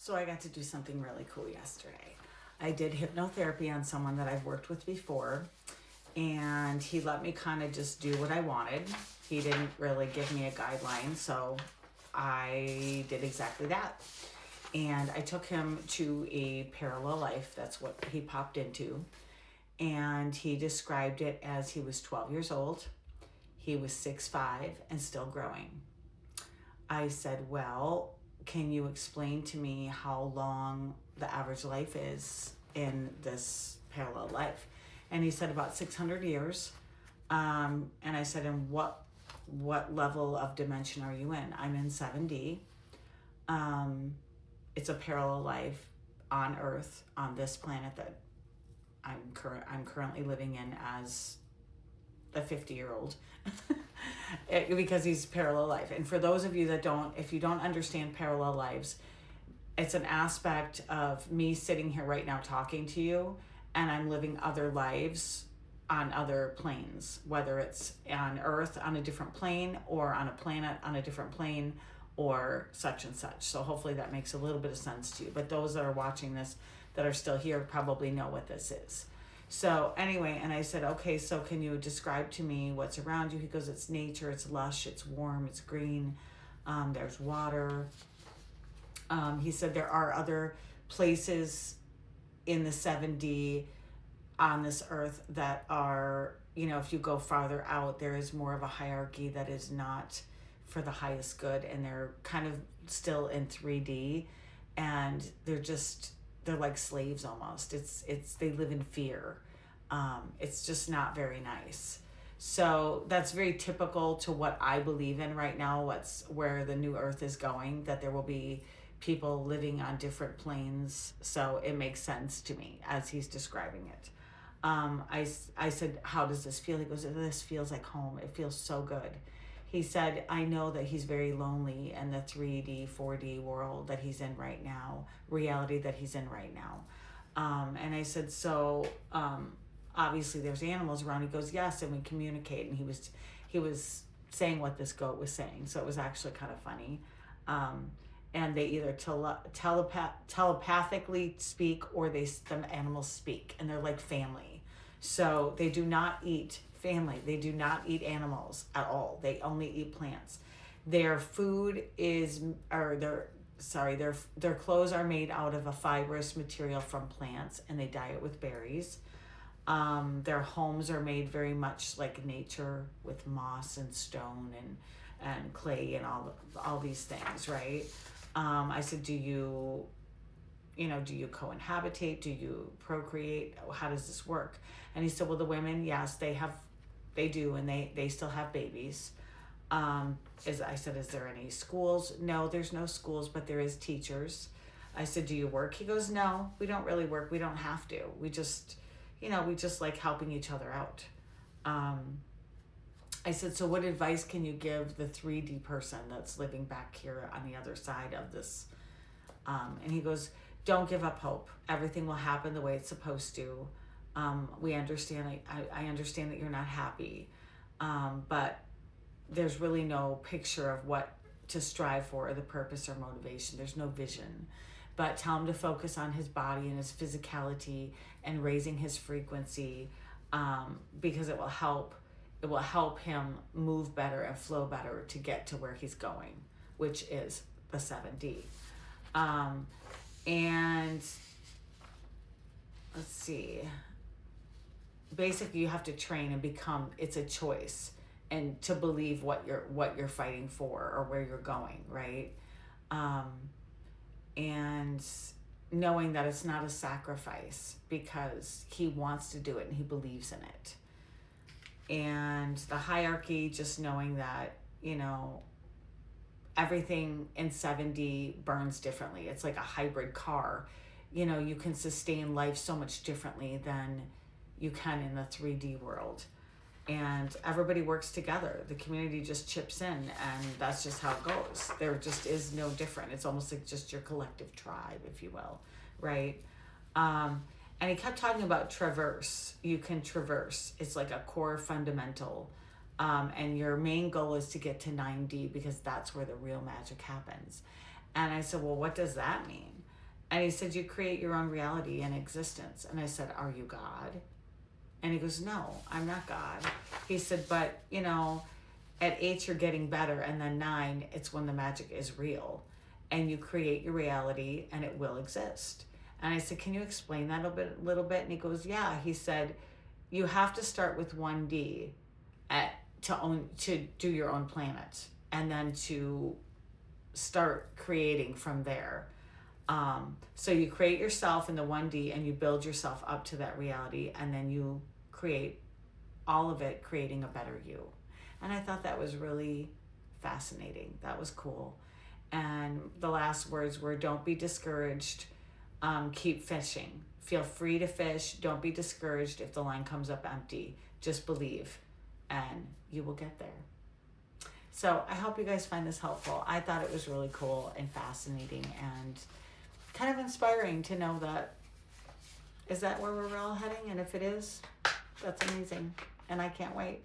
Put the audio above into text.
So I got to do something really cool yesterday. I did hypnotherapy on someone that I've worked with before, and he let me kind of just do what I wanted. He didn't really give me a guideline, so I did exactly that. And I took him to a parallel life. That's what he popped into. And he described it as he was 12 years old. He was 6'5" and still growing. I said, well, can you explain to me how long the average life is in this parallel life? And he said about 600 years. And I said, and what level of dimension are you in? I'm in 7D. It's a parallel life on Earth, on this planet that I'm currently living in as a 50-year-old because he's parallel life. And for those of you that if you don't understand parallel lives, it's an aspect of me sitting here right now talking to you, and I'm living other lives on other planes, whether it's on Earth on a different plane or on a planet on a different plane or such and such. So hopefully that makes a little bit of sense to you. But those that are watching this that are still here probably know what this is. So anyway, and I said, okay, so can you describe to me what's around you? He goes, it's nature, it's lush, it's warm, it's green, there's water. He said there are other places in the 7D on this earth that are, if you go farther out, there is more of a hierarchy that is not for the highest good, and they're kind of still in 3D, and they're like slaves almost. They live in fear. It's just not very nice. So that's very typical to what I believe in right now, where the new earth is going, that there will be people living on different planes. So it makes sense to me as he's describing it. I said, how does this feel? He goes, this feels like home. It feels so good. He said, I know that he's very lonely in the 3D, 4D world that he's in right now, reality that he's in right now. And I said, so obviously there's animals around. He goes, yes, and we communicate. And he was saying what this goat was saying. So it was actually kind of funny. And they either telepathically speak or the animals speak, and they're like family. So they do not eat family. They do not eat animals at all. They only eat plants. Their food their clothes are made out of a fibrous material from plants, and they dye it with berries. Their homes are made very much like nature, with moss and stone and clay and all these things, right? I said, do you cohabitate? Do you procreate? How does this work? And he said, well, the women, yes, they do, and they still have babies. I said, is there any schools? No, there's no schools, but there is teachers. I said, do you work? He goes, no, we don't really work. We don't have to. We just like helping each other out. I said, so what advice can you give the 3D person that's living back here on the other side of this? And he goes, don't give up hope. Everything will happen the way it's supposed to. We understand. I understand that you're not happy, but there's really no picture of what to strive for, or the purpose or motivation. There's no vision. But tell him to focus on his body and his physicality and raising his frequency, because it will help him move better and flow better to get to where he's going, which is the 7D. And let's see. Basically, you have to train and become. It's a choice, and to believe what you're fighting for or where you're going, right? And knowing that it's not a sacrifice because he wants to do it and he believes in it. And the hierarchy, just knowing that, everything in 7D burns differently. It's like a hybrid car. You can sustain life so much differently than you can in the 3D world. And everybody works together. The community just chips in, and that's just how it goes. There just is no different. It's almost like just your collective tribe, if you will, right? And he kept talking about traverse. You can traverse. It's like a core fundamental. And your main goal is to get to 9D because that's where the real magic happens. And I said, well, what does that mean? And he said, you create your own reality and existence. And I said, are you God? And he goes, no, I'm not God. He said, but, you know, at 8, you're getting better. And then 9, it's when the magic is real. And you create your reality and it will exist. And I said, can you explain that a little bit? And he goes, yeah. He said, you have to start with 1D to do your own planet. And then to start creating from there. So you create yourself in the 1D and you build yourself up to that reality, and then you create all of it, creating a better you. And I thought that was really fascinating. That was cool. And the last words were, don't be discouraged. Keep fishing. Feel free to fish. Don't be discouraged if the line comes up empty. Just believe and you will get there. So I hope you guys find this helpful. I thought it was really cool and fascinating and kind of inspiring to know that, is that where we're all heading? And if it is, that's amazing. And I can't wait.